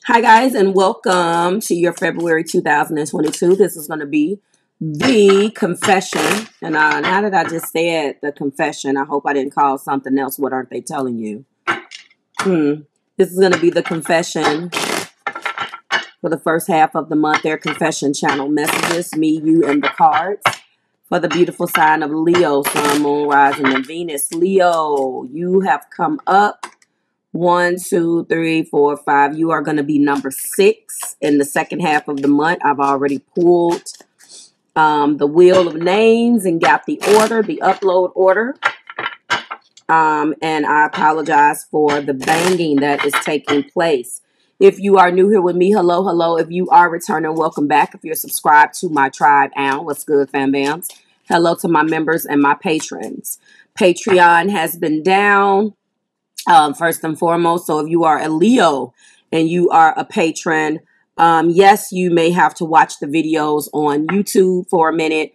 Hi, guys, and welcome to your February 2022. This is going to be the confession. And now that I just said the confession, I hope I didn't call something else. What aren't they telling you? This is going to be the confession for the first half of the month. Their confession channel messages, me, you, and the cards. For the beautiful sign of Leo, Sun, Moon, Rising, and Venus. Leo, you have come up. 1, 2, 3, 4, 5. You are going to be number 6 in the second half of the month. I've already pulled the wheel of names and got the order, the upload order. And I apologize for the banging that is taking place. If you are new here with me, hello, hello. If you are returning, welcome back. If you're subscribed to my tribe, what's good, fam bams? Hello to my members and my patrons. Patreon has been down. First and foremost, so if you are a Leo and you are a patron, yes, you may have to watch the videos on YouTube for a minute.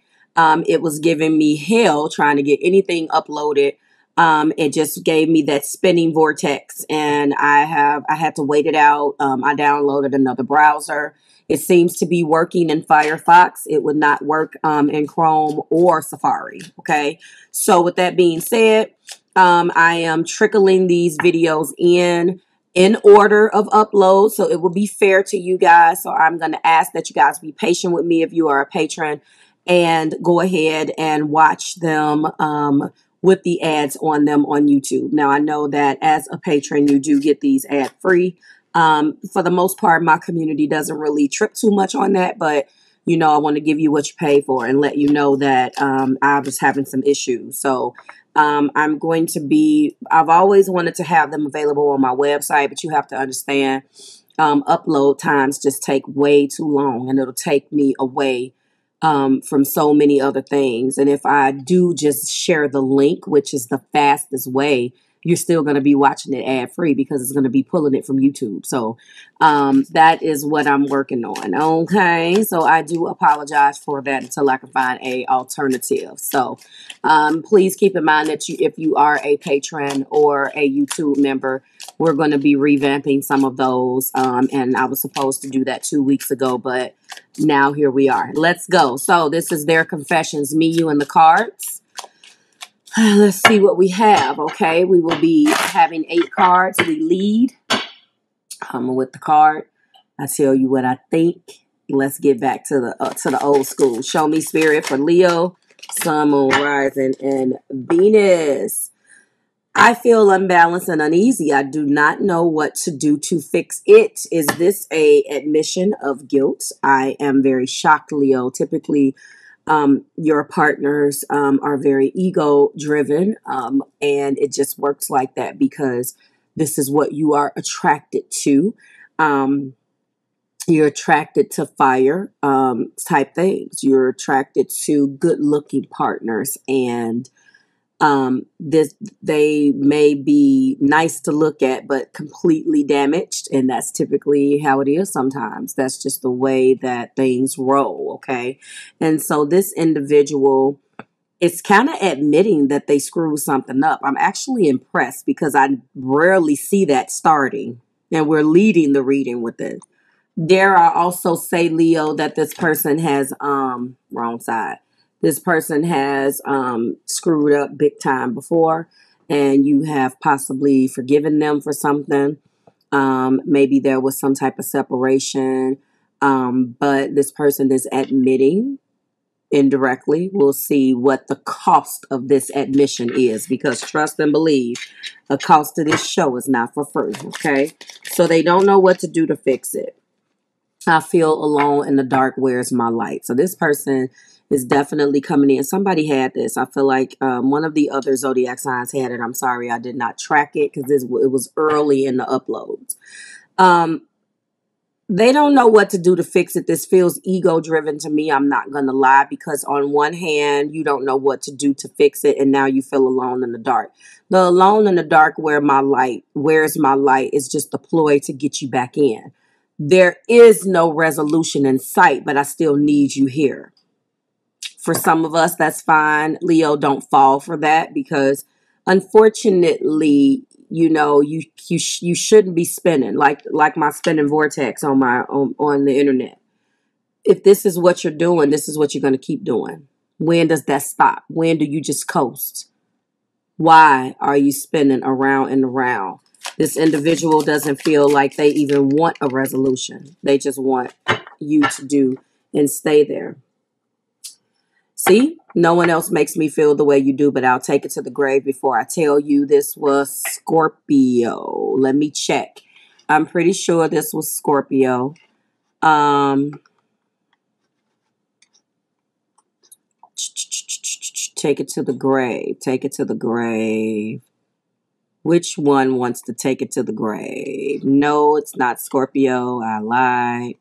It was giving me hell trying to get anything uploaded. It just gave me that spinning vortex, and I had to wait it out. I downloaded another browser. It seems to be working in Firefox. It would not work in Chrome or Safari. Okay, so with that being said, I am trickling these videos in order of upload, so it will be fair to you guys. So I'm going to ask that you guys be patient with me if you are a patron, and go ahead and watch them with the ads on them on YouTube. Now, I know that as a patron, you do get these ad free. For the most part, my community doesn't really trip too much on that, but you know, I want to give you what you pay for and let you know that I was having some issues. So I'm going to be, I've always wanted to have them available on my website, but you have to understand upload times just take way too long, and it'll take me away from so many other things. And if I do just share the link, which is the fastest way, you're still going to be watching it ad free because it's going to be pulling it from YouTube. So that is what I'm working on. Okay, so I do apologize for that until I can find a alternative. So please keep in mind that if you are a patron or a YouTube member, we're going to be revamping some of those. And I was supposed to do that 2 weeks ago, but now here we are. Let's go. So this is their confessions, me, you, and the cards. Let's see what we have. Okay, we will be having 8 cards. We lead with the card. I tell you what I think. Let's get back to the old school. Show me spirit for Leo, Sun, Moon, Rising, and Venus. I feel unbalanced and uneasy. I do not know what to do to fix it. Is this a admission of guilt? I am very shocked, Leo. Typically, your partners are very ego driven, and it just works like that because this is what you are attracted to. You're attracted to fire type things. You're attracted to good looking partners, and they may be nice to look at but completely damaged, and that's typically how it is sometimes. That's just the way that things roll. Okay, and so this individual is kind of admitting that they screwed something up. I'm actually impressed because I rarely see that starting, and we're leading the reading with it. Dare I also say, Leo, that this person has wrong side. This person has screwed up big time before, and you have possibly forgiven them for something. Maybe there was some type of separation, but this person is admitting indirectly. We'll see what the cost of this admission is, because trust and believe, the cost of this show is not for free. Okay, so they don't know what to do to fix it. I feel alone in the dark. Where's my light? So this person is definitely coming in. Somebody had this. I feel like one of the other zodiac signs had it. I'm sorry I did not track it because it was early in the uploads. They don't know what to do to fix it. This feels ego driven to me. I'm not going to lie, because on one hand, you don't know what to do to fix it, and now you feel alone in the dark. The alone in the dark, where's my light is just a ploy to get you back in. There is no resolution in sight, but I still need you here. For some of us, that's fine. Leo, don't fall for that, because unfortunately, you know, you shouldn't be spinning like my spinning vortex on on the internet. If this is what you're doing, this is what you're going to keep doing. When does that stop? When do you just coast? Why are you spinning around and around? This individual doesn't feel like they even want a resolution. They just want you to do and stay there. See, no one else makes me feel the way you do, but I'll take it to the grave before I tell you this was Scorpio. Let me check. I'm pretty sure this was Scorpio. Take it to the grave. Take it to the grave. Which one wants to take it to the grave? No, it's not Scorpio. I lied.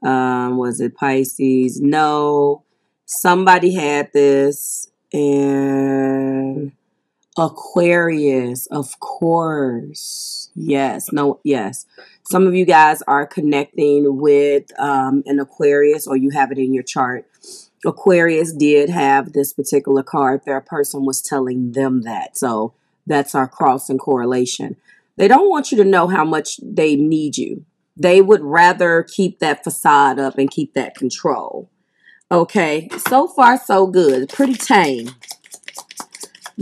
Was it Pisces? No. Somebody had this. And Aquarius, of course. Yes. No, yes. Some of you guys are connecting with an Aquarius, or you have it in your chart. Aquarius did have this particular card. Their person was telling them that. So that's our cross and correlation. They don't want you to know how much they need you. They would rather keep that facade up and keep that control. Okay, so far so good. Pretty tame.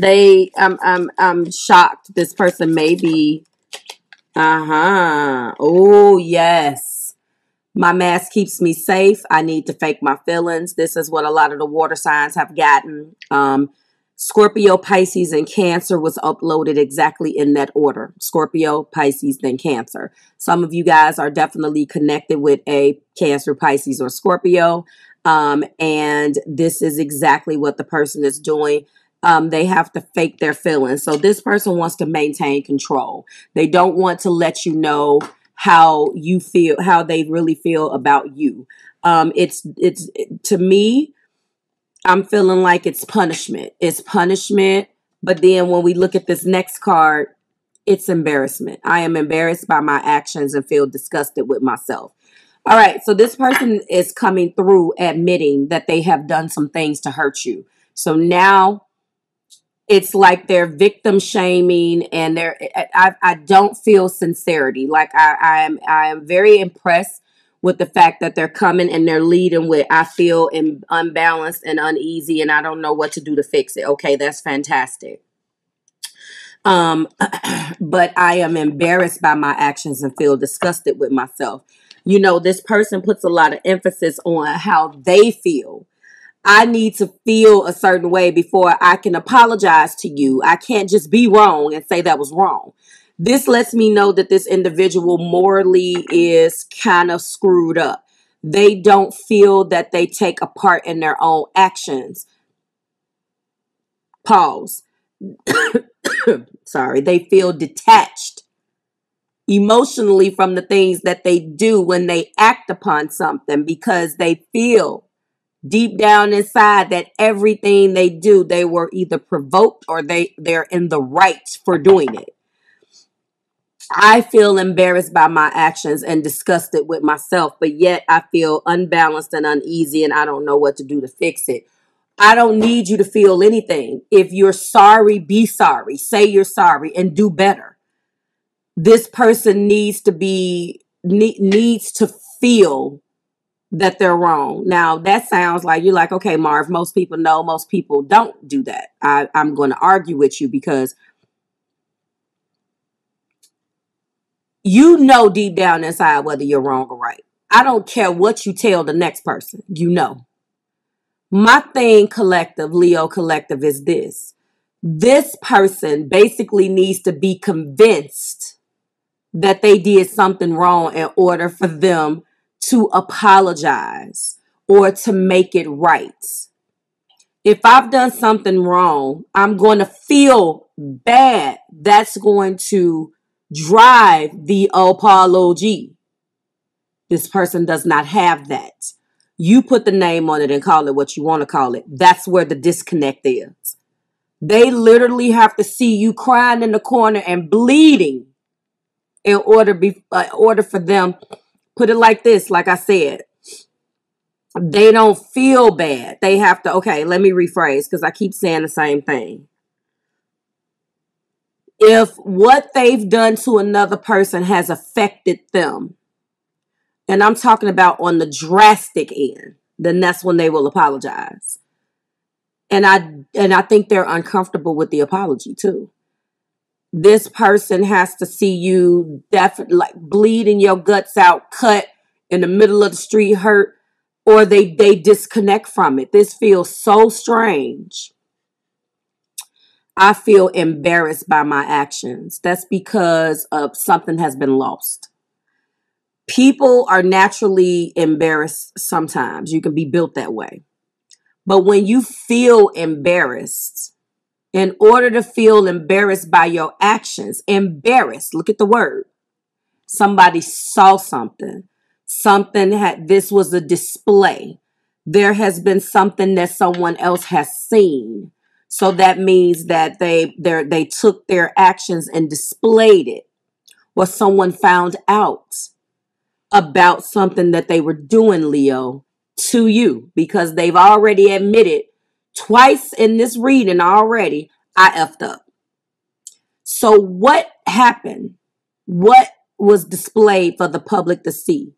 I'm shocked. This person may be. Oh yes. My mask keeps me safe. I need to fake my feelings. This is what a lot of the water signs have gotten. Scorpio, Pisces, and Cancer was uploaded exactly in that order. Scorpio, Pisces, then Cancer. Some of you guys are definitely connected with a Cancer, Pisces, or Scorpio. And this is exactly what the person is doing. They have to fake their feelings. So this person wants to maintain control. They don't want to let you know how you feel, how they really feel about you. It's to me, I'm feeling like it's punishment. It's punishment. But then when we look at this next card, it's embarrassment. I am embarrassed by my actions and feel disgusted with myself. All right. So this person is coming through admitting that they have done some things to hurt you. So now it's like they're victim shaming, and I don't feel sincerity. Like I am very impressed with the fact that they're coming and they're leading with, I feel unbalanced and uneasy and I don't know what to do to fix it. Okay, that's fantastic. But I am embarrassed by my actions and feel disgusted with myself. You know, this person puts a lot of emphasis on how they feel. I need to feel a certain way before I can apologize to you. I can't just be wrong and say that was wrong. This lets me know that this individual morally is kind of screwed up. They don't feel that they take a part in their own actions. Pause. Sorry. They feel detached emotionally from the things that they do when they act upon something, because they feel deep down inside that everything they do, they were either provoked or they're in the right for doing it. I feel embarrassed by my actions and disgusted with myself, but yet I feel unbalanced and uneasy and I don't know what to do to fix it. I don't need you to feel anything. If you're sorry, be sorry. Say you're sorry and do better. This person needs to feel that they're wrong. Now, that sounds like you're like, okay, Marv, most people know, most people don't do that. I'm going to argue with you because you know deep down inside whether you're wrong or right. I don't care what you tell the next person. You know. My thing, collective, Leo collective, is this. This person basically needs to be convinced that they did something wrong in order for them to apologize or to make it right. If I've done something wrong, I'm going to feel bad. That's going to drive the apology. This person does not have that. You put the name on it and call it what you want to call it. That's where the disconnect is. They literally have to see you crying in the corner and bleeding in order for them. Put it like this, like I said. They don't feel bad. They have to, okay, let me rephrase because I keep saying the same thing. If what they've done to another person has affected them, and I'm talking about on the drastic end, then that's when they will apologize. And I think they're uncomfortable with the apology too. This person has to see you definitely like bleeding your guts out, cut in the middle of the street, hurt, or they disconnect from it. This feels so strange. I feel embarrassed by my actions. That's because of something has been lost. People are naturally embarrassed sometimes. You can be built that way. But when you feel embarrassed, in order to feel embarrassed by your actions, embarrassed, look at the word. Somebody saw something. This was a display. There has been something that someone else has seen. So that means that they took their actions and displayed it. Or someone found out about something that they were doing, Leo, to you, because they've already admitted twice in this reading already, I effed up. So what happened? What was displayed for the public to see?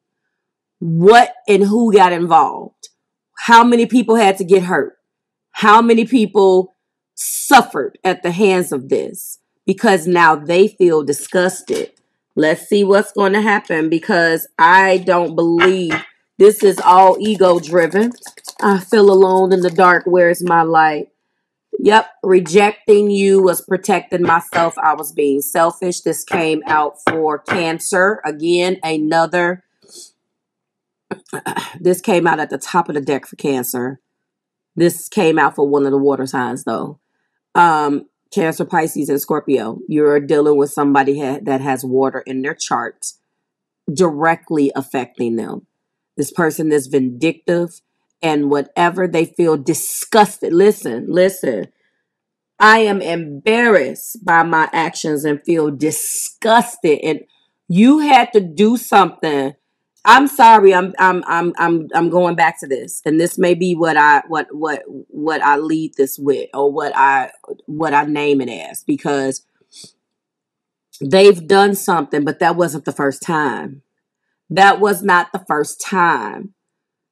What and who got involved? How many people had to get hurt? How many people suffered at the hands of this? Because now they feel disgusted. Let's see what's going to happen, because I don't believe this is all ego driven. I feel alone in the dark. Where's my light? Yep. Rejecting you was protecting myself. I was being selfish. This came out for Cancer. Again, this came out at the top of the deck for Cancer. This came out for one of the water signs though. Cancer, Pisces, and Scorpio. You're dealing with somebody that has water in their chart directly affecting them. This person is vindictive, and whatever they feel disgusted. Listen. I am embarrassed by my actions and feel disgusted. And you had to do something. I'm sorry. I'm going back to this, and this may be what I lead this with, or what I name it as, because they've done something, but that wasn't the first time. That was not the first time.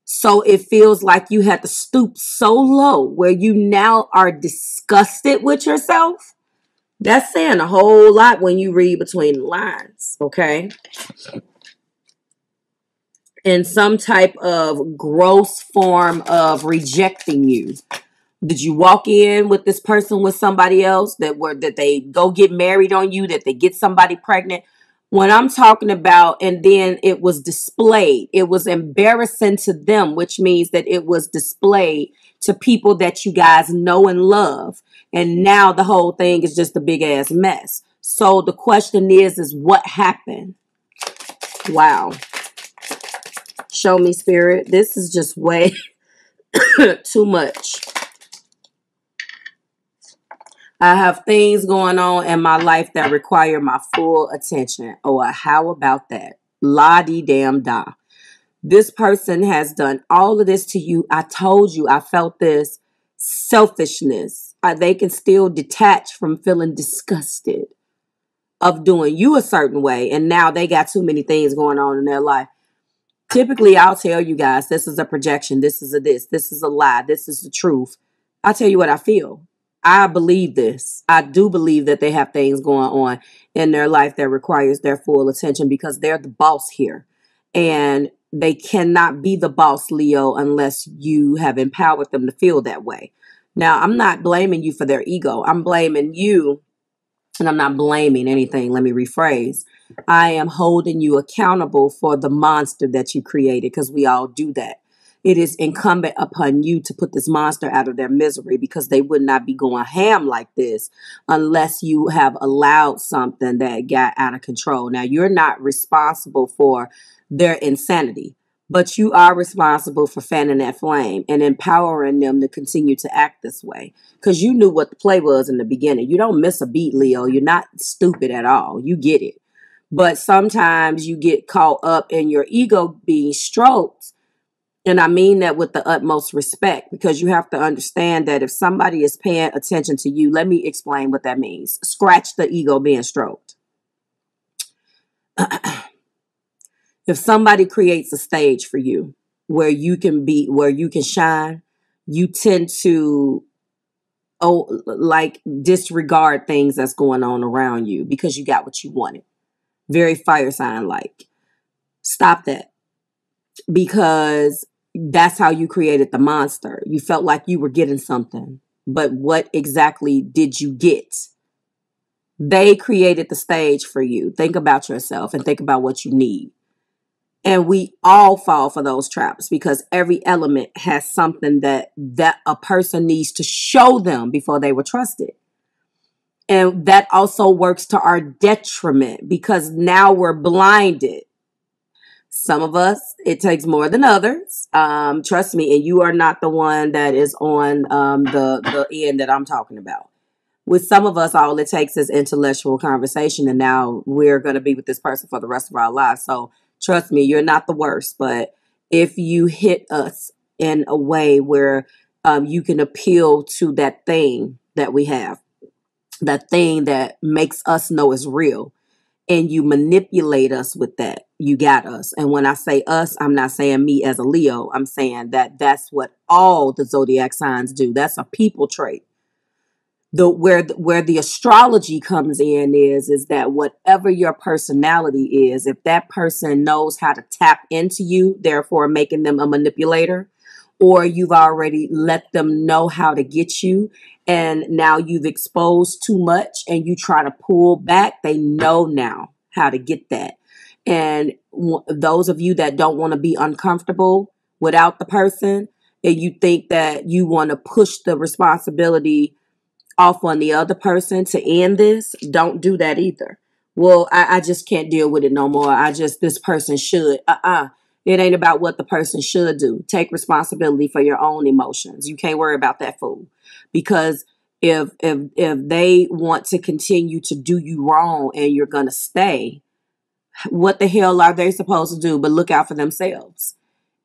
So it feels like you had to stoop so low where you now are disgusted with yourself. That's saying a whole lot when you read between the lines, okay? In some type of gross form of rejecting you. Did you walk in with this person with somebody else, that they go get married on you, that they get somebody pregnant? When I'm talking about, and then it was displayed, it was embarrassing to them, which means that it was displayed to people that you guys know and love. And now the whole thing is just a big ass mess. So the question is what happened? Wow. Show me, Spirit. This is just way too much. I have things going on in my life that require my full attention. Oh, how about that? La-dee-damn-da. This person has done all of this to you. I told you, I felt this selfishness. They can still detach from feeling disgusted of doing you a certain way. And now they got too many things going on in their life. Typically, I'll tell you guys, this is a projection. This is a lie. This is the truth. I'll tell you what I feel. I believe this. I do believe that they have things going on in their life that requires their full attention, because they're the boss here. And they cannot be the boss, Leo, unless you have empowered them to feel that way. Now, I'm not blaming you for their ego. I'm blaming you, and I'm not blaming anything. Let me rephrase. I am holding you accountable for the monster that you created, because we all do that. It is incumbent upon you to put this monster out of their misery, because they would not be going ham like this unless you have allowed something that got out of control. Now, you're not responsible for their insanity, but you are responsible for fanning that flame and empowering them to continue to act this way, because you knew what the play was in the beginning. You don't miss a beat, Leo. You're not stupid at all. You get it. But sometimes you get caught up in your ego being stroked, And I mean that with the utmost respect, because you have to understand that if somebody is paying attention to you, let me explain what that means. Scratch the ego being stroked. If somebody creates a stage for you where you can shine, you tend to disregard things that's going on around you because you got what you wanted. Very fire sign like. Stop that. Because that's how you created the monster. You felt like you were getting something, but what exactly did you get? They created the stage for you. Think about yourself and think about what you need. And we all fall for those traps because every element has something that a person needs to show them before they were trusted. And that also works to our detriment because now we're blinded. Some of us, it takes more than others. Trust me, and you are not the one that is on the end that I'm talking about. With some of us, all it takes is intellectual conversation, and now we're going to be with this person for the rest of our lives. So trust me, you're not the worst. But if you hit us in a way where you can appeal to that thing that we have, that thing that makes us know is real, and you manipulate us with that, you got us. And when I say us, I'm not saying me as a Leo. I'm saying that that's what all the zodiac signs do. That's a people trait. Where the astrology comes in is that whatever your personality is, if that person knows how to tap into you, therefore making them a manipulator, or you've already let them know how to get you, and now you've exposed too much and you try to pull back, they know now how to get that. And those of you that don't want to be uncomfortable without the person, and you think that you want to push the responsibility off on the other person to end this, don't do that either. Well, I just can't deal with it no more. This person should. It ain't about what the person should do. Take responsibility for your own emotions. You can't worry about that fool. Because if they want to continue to do you wrong and you're going to stay, what the hell are they supposed to do but look out for themselves?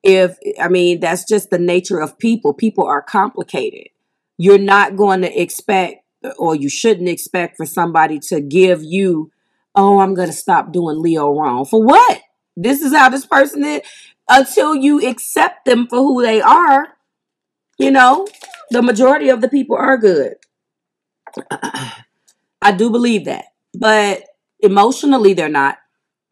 That's just the nature of people. People are complicated. You're not going to expect, or you shouldn't expect, for somebody to give you, oh, I'm going to stop doing Leo wrong. For what? This is how this person is. Until you accept them for who they are, the majority of the people are good. I do believe that. But emotionally, they're not.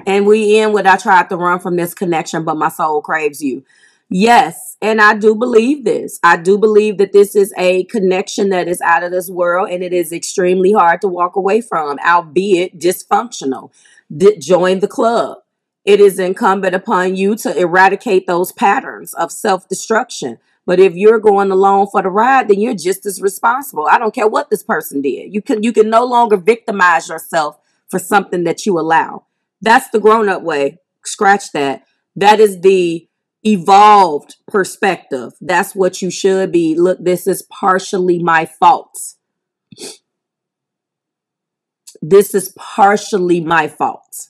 And we end with, I tried to run from this connection, but my soul craves you. Yes, and I do believe this. I do believe that this is a connection that is out of this world, and it is extremely hard to walk away from, albeit dysfunctional. Join the club. It is incumbent upon you to eradicate those patterns of self-destruction. But if you're going along for the ride, then you're just as responsible. I don't care what this person did. You can no longer victimize yourself for something that you allow. That's the grown-up way. Scratch that. That is the evolved perspective. That's what you should be. Look, this is partially my fault. This is partially my fault.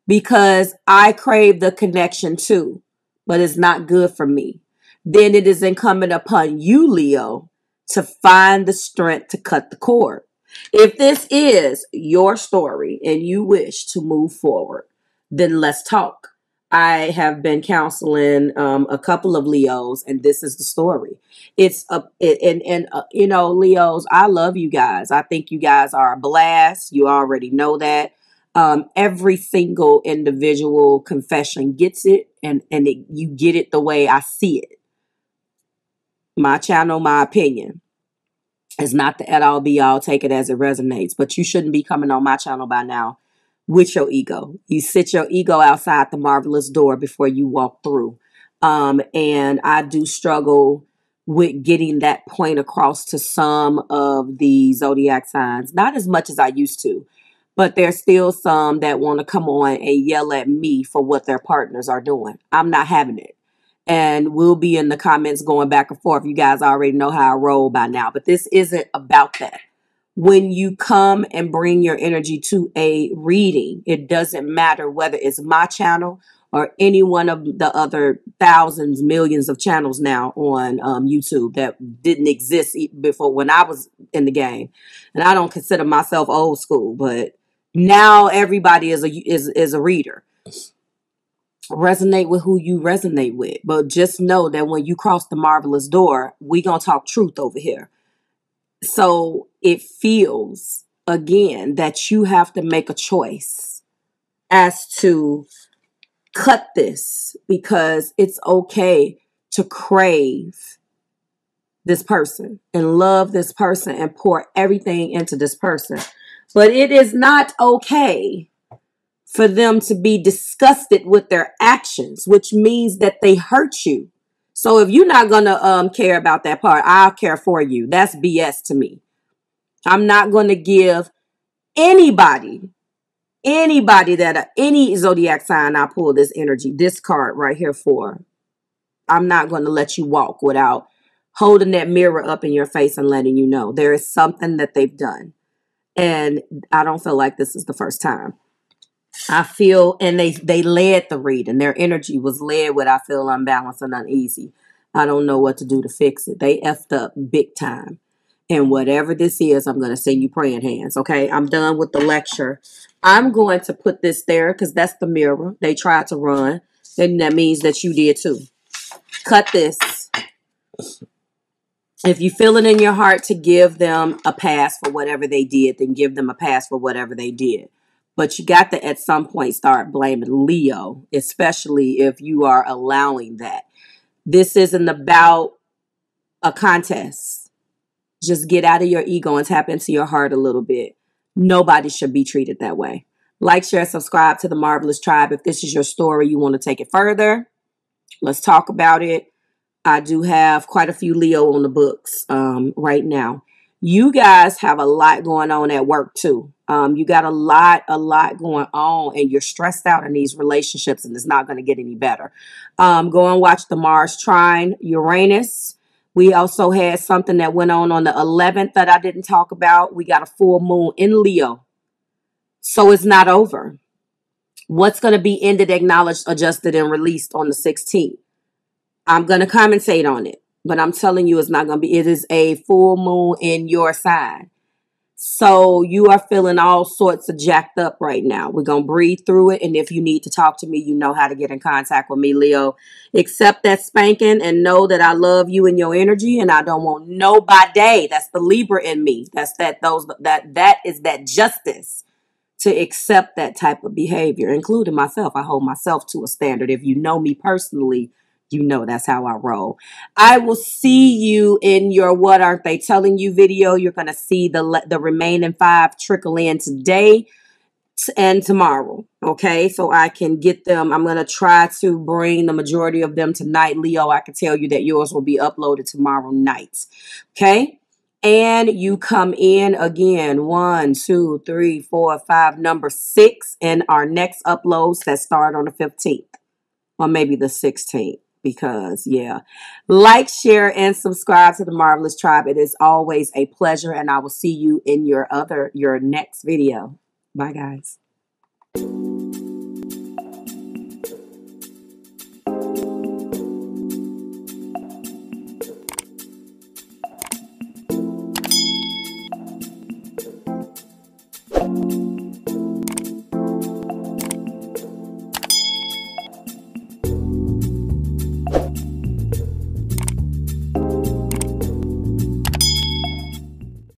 Because I crave the connection too, but it's not good for me. Then it is incumbent upon you, Leo, to find the strength to cut the cord. If this is your story and you wish to move forward, then let's talk. I have been counseling a couple of Leos, and this is the story. Leos, I love you guys. I think you guys are a blast. You already know that. Every single individual confession gets it, and you get it the way I see it. My channel, my opinion. It's not the at all be all. Take it as it resonates. But you shouldn't be coming on my channel by now with your ego. You sit your ego outside the marvelous door before you walk through. And I do struggle with getting that point across to some of the zodiac signs. Not as much as I used to. But there's still some that want to come on and yell at me for what their partners are doing. I'm not having it. And we'll be in the comments going back and forth. You guys already know how I roll by now. But this isn't about that. When you come and bring your energy to a reading, it doesn't matter whether it's my channel or any one of the other thousands, millions of channels now on YouTube that didn't exist before when I was in the game. And I don't consider myself old school, but now everybody is a reader. Resonate with who you resonate with. But just know that when you cross the marvelous door, we gonna talk truth over here. So it feels, again, that you have to make a choice as to cut this, because it's okay to crave this person and love this person and pour everything into this person. But it is not okay for them to be disgusted with their actions, which means that they hurt you. So if you're not going to care about that part, I'll care for you. That's BS to me. I'm not going to give anybody that any zodiac sign I pull this energy, this card right here for. I'm not going to let you walk without holding that mirror up in your face and letting you know there is something that they've done. And I don't feel like this is the first time. I feel, and they led the reading. Their energy was led with, I feel unbalanced and uneasy. I don't know what to do to fix it. They effed up big time. And whatever this is, I'm going to send you praying hands. Okay, I'm done with the lecture. I'm going to put this there because that's the mirror they tried to run. And that means that you did too. Cut this. If you feel it in your heart to give them a pass for whatever they did, then give them a pass for whatever they did. But you got to, at some point, start blaming Leo, especially if you are allowing that. This isn't about a contest. Just get out of your ego and tap into your heart a little bit. Nobody should be treated that way. Like, share, subscribe to the Marvelous Tribe. If this is your story, you want to take it further, let's talk about it. I do have quite a few Leo on the books right now. You guys have a lot going on at work too. You got a lot going on, and you're stressed out in these relationships, and it's not going to get any better. Go and watch the Mars trine Uranus. We also had something that went on the 11th that I didn't talk about. We got a full moon in Leo. So it's not over. What's going to be ended, acknowledged, adjusted, and released on the 16th? I'm going to commentate on it, but I'm telling you it's not going to be. It is a full moon in your sign. So you are feeling all sorts of jacked up right now. We're going to breathe through it. And if you need to talk to me, you know how to get in contact with me, Leo. Accept that spanking and know that I love you and your energy, and I don't want nobody. That's the Libra in me. That is that justice to accept that type of behavior, including myself. I hold myself to a standard. If you know me personally, you know that's how I roll. I will see you in your What Aren't They Telling You video. You're going to see the remaining 5 trickle in today and tomorrow. Okay, so I can get them. I'm going to try to bring the majority of them tonight. Leo, I can tell you that yours will be uploaded tomorrow night. Okay, and you come in again 1, 2, 3, 4, 5, number 6 in our next uploads that start on the 15th or maybe the 16th. Because, yeah, like, share, and subscribe to the Marvelous Tribe. It is always a pleasure, and I will see you in your next video. Bye, guys.